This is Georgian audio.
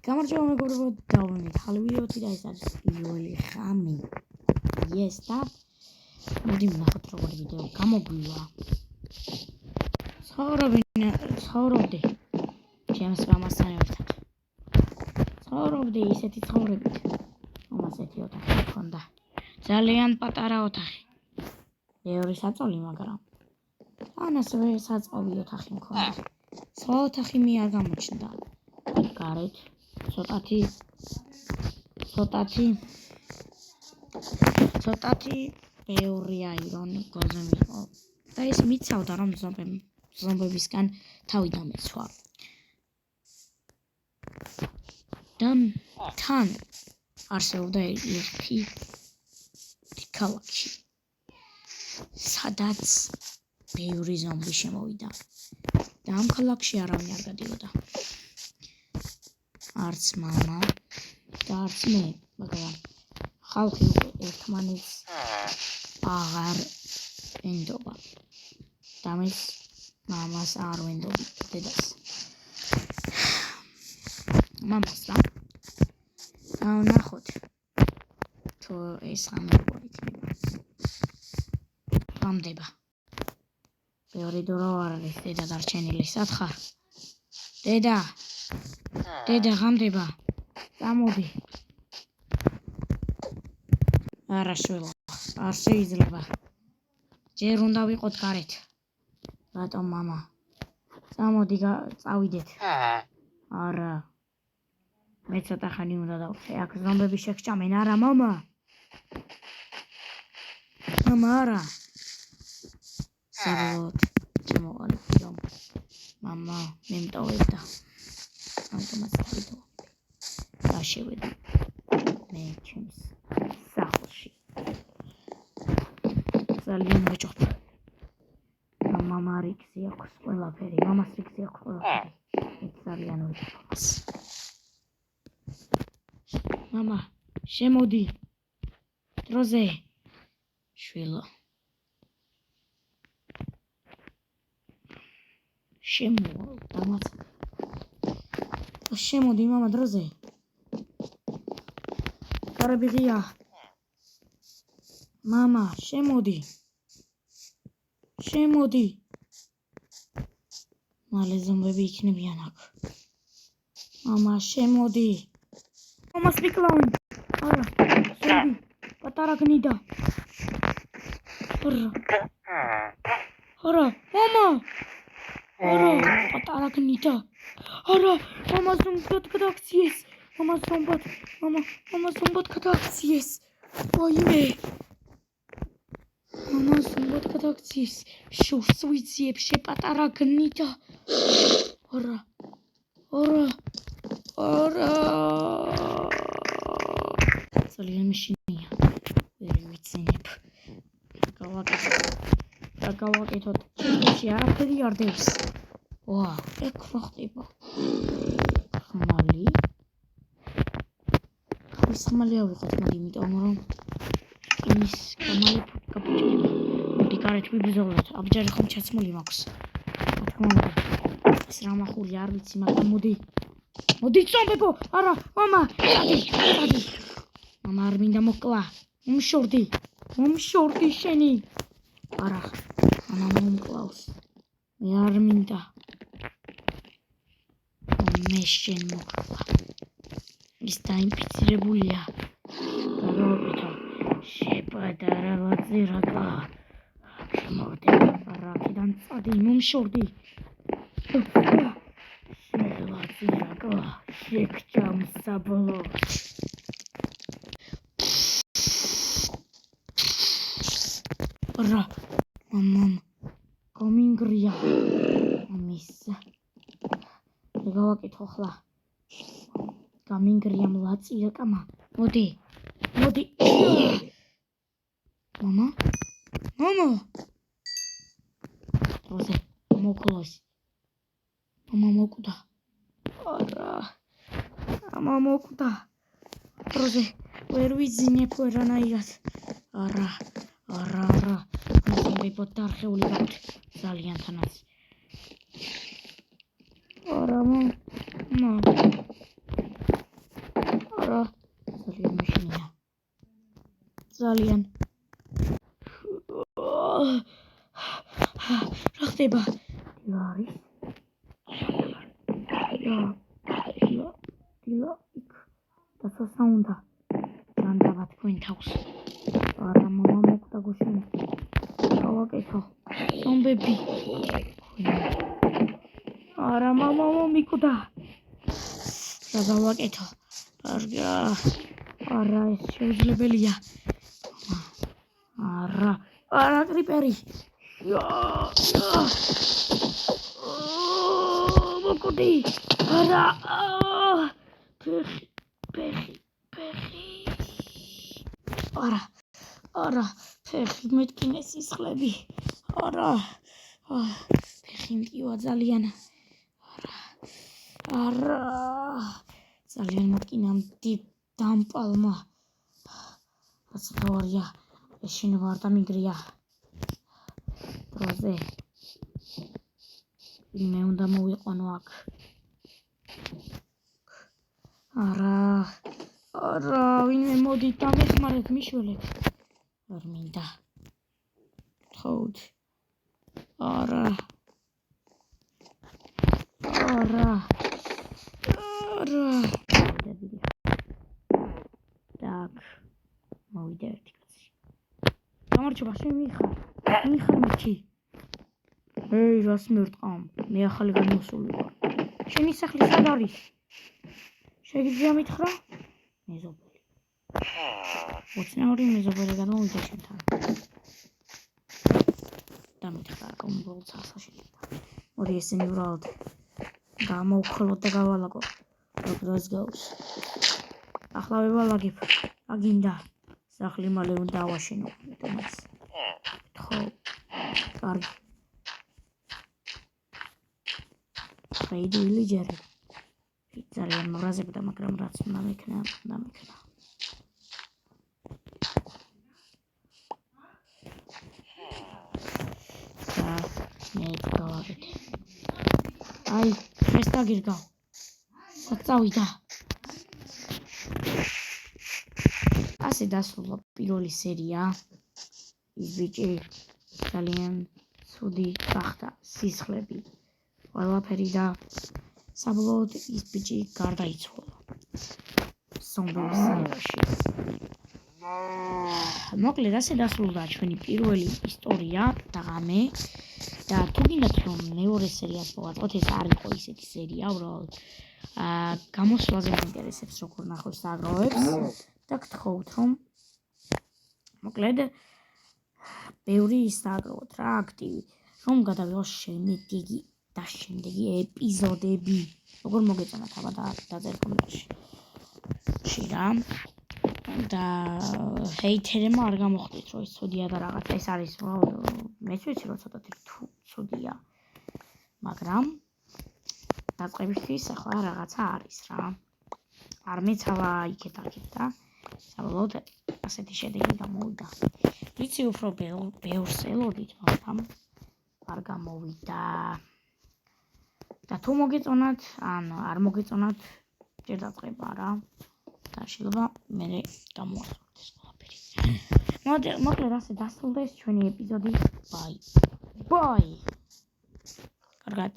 გამარჯობა მეგობრებო, დავუმით ახალი ვიდეოთი და ეს არის პირველი ხამი. Yes, და მოდი ვნახოთ როგორი ვიდეო გამოგვივა. ცხოვრობდი ჩემს მამასთან ერთად. ცხოვრობდი ისეთი ცხოვრებით. მამას ერთი ოთახი ჰქონდა. ძალიან პატარა ოთახი. მეორე საწოლი, მაგრამ თან ასევე საწყობი ოთახი მქონდა. სხვა ოთახი მე არ გამოჩნდა. გარეთ ცოტათი ბევრი აირონ გოზე მიიღო და ეს მიცავდა რომ ზომბებისგან თავი დამეცვა და თან არსებობდა ერთი ქალაქი სადაც ბევრი ზომბი შემოვიდა და ამ ქალაქში არავინ არ გადიოდა არც მამა და არც მე, მაგრამ ხალხი ერთმანეთს აღარ ენდობა და მე მამას არ ვენდობ დედას. მამას და ნახოთ თუ ეს ამბობ იქნება. გამდება. ბევრი დრო არ არის დედა დარჩენილი, სად ხარ? დედა გამდება. წამოდი. არა შვილო, არ შეიძლება. ჯერ უნდა ვიყოთ გარეთ. რატომ მამა? წამოდი წავიდეთ. არა. მე ცოტა ხანი უნდა დავხე. აქ ზომბები შეგჭამენ, არა მამა? მამა არა. საბოლოოდ ჩამოყალიბდი რომ მამა მემტოვებდა. ამიტომაც დავიდო. და შევედი მე ჩემს სახლში. ძალიან მეჭოფ. მამა რიგზე აქვს ყველაფერი. მამას რიგზე აქვს ყველაფერი. ძალიან ვეჭოფ. მამა, შემოდი. დროზე. შვილო. შემოდი მამა დროზე. კარები ღია. მამა, შემოდი. მალე ზომბები იქნებიან აქ. მამა, შემოდი. მამას მიკლავენ. არა, ზომბი, პატარა გნიდა. არა, მამა. არა, პატარა გნიდა. არა, მამა ზომბად გადააქციეს. მამა ზომბად გადააქციეს. ვაიმე. მამა ზომბად გადააქციეს. შორს ვიძიებ, შეპატარა გნიდა. არა. ძალიან მეშინია. ვერ ვიცინებ. გავაკეთოთ. ეს არაფერი არ დევს. ვა, ეგ რა ხდება? ხმალი? ეს ხმალი ავიღოთ, მოდი, იმიტომ რომ ის ხმალი გაფუჭდება. მოდი, გარეთ ვიბრძოლოთ. აბჯარი ხომ ჩაცმული მაქვს. რა თქმა უნდა. ეს რა მახული არ ვიცი, მაგრამ მოდი, ზომბებო! არა, მამა! წადი! მამა არ მინდა მოკლა. მომშორდი შენი. არა, მამა მომკლავს. მე არ მინდა. მე შენ მოკლა. ის დაინფიცირებულია. გავაკეთო. შეპატარა ვაძირაკა. შემოვდე. არაკიდან წადი, მომშორდი. ვაძირაკა. შეგჭამ საბოლოოდ. რა, მამამ, გამინგრია. ამისა. გავაკეთო ხლა. გამინგრია მლაწირაკამა. მოდი. მამა? დროზე, მოკლოს. მამა მოკვდა. არა. მამა მოკვდა. დროზე, ვერ ვიძინებ ვერანაირად. არა. ზომბებოდ დარხეული გაქვთ. ძალიან თანაც. არა, მამა. ძალიან. რა ხდება? არის. დილა იქ დასასა უნდა. ჯანდაბა თქვენ თავს. არა მამა მოკვდა გუშინი. გავაკეთო. ზომბები. არა მამა მომიკვდა. რა გავაკეთო? არა ეს შეუძლებელია. არა კრიპერი. მოკვდი. არა. ფეხი. არა, ფეხი მეტკინე სისხლები. არა. ფეხი მტკივა ძალიან. არა. ძალიან მეტკინა დამპალმა. რაც თორია. ეშინო არ დამიგრია. დროზე. მე უნდა მოვიყვანო აქ. არა, ვინმე მოდით დამეხმარეთ მიშველეთ. არ მინდა. თხოვთ. არა. Так, მოვიდა ერთი კაცი. გამარჯობა, შენ მიხარ მიქი. რას მერტყამ? მე ახალი გამოსული ვარ. შენი სახლი სად არის? შეგიძლია მითხრა? მეზობელი. უცნაური მეზობელი გამოვიდა შენთან. დამითხრა კომბოლ ცახში. მოდი ესენი ვრალდ. გამოვხლოთ და გავალაგო. დროს გავს. ახლა ვევალაგებ. აგინდა. სახლი მალე უნდა ავაშენო. თუმცა. ხო. კარგი. შეიძლება ჯერე. ძალიან მრაზებდა, მაგრამ რაც უნდა მექნა. მე გავაკეთე. აი, ეს დაგირგავ. წავიდა. ასე დასრულდა პირველი სერია. ის ბიჭი ძალიან ცუდი გახდა, სისხლები. ყველაფერი და საბოლოოდ ის ბიჭი გარდაიცვალა. ზომბების ერაში. მოკლედ ასე დასრულდა ჩვენი პირველი ისტორია და ღამე. და თუ გინდათ რომ მეორე სერიას მოვაწყოთ, ეს არ იყო ისეთი სერია, უბრალოდ გამოსვლაზე მაინტერესებს როგორ ნახოს საგროვებს და გთხოვთ რომ მოკლედ ბევრი ისაგროვოთ რა აქტივი რომ გადავიღოს შემდეგი ეპიზოდები როგორ მოგეწონათ აბა დაწერთ კომენტარში რა და ჰეითერებმა არ გამოხდით რომ ის ცუდია და რაღაცა ეს არის მეც ვიცი რომ ცოტათი ცუდია მაგრამ დაწყებისთვის ახლა რაღაცა არის რა არ მეცავა იქეთ და საბოლოოდ ასეთი შედეგი გამოვიდა ვიცი უფრო ბევრს ელოდით მაგრამ არ გამოვიდა და თუ მოგეწონათ ან არ მოგეწონათ ჯერ დაწყება რა და შეიძლება მე გამოვასწოროთ ეს ყველაფერი მოკლედ ასე დასრულდა ეს ჩვენი ეპიზოდი ბაი კარგად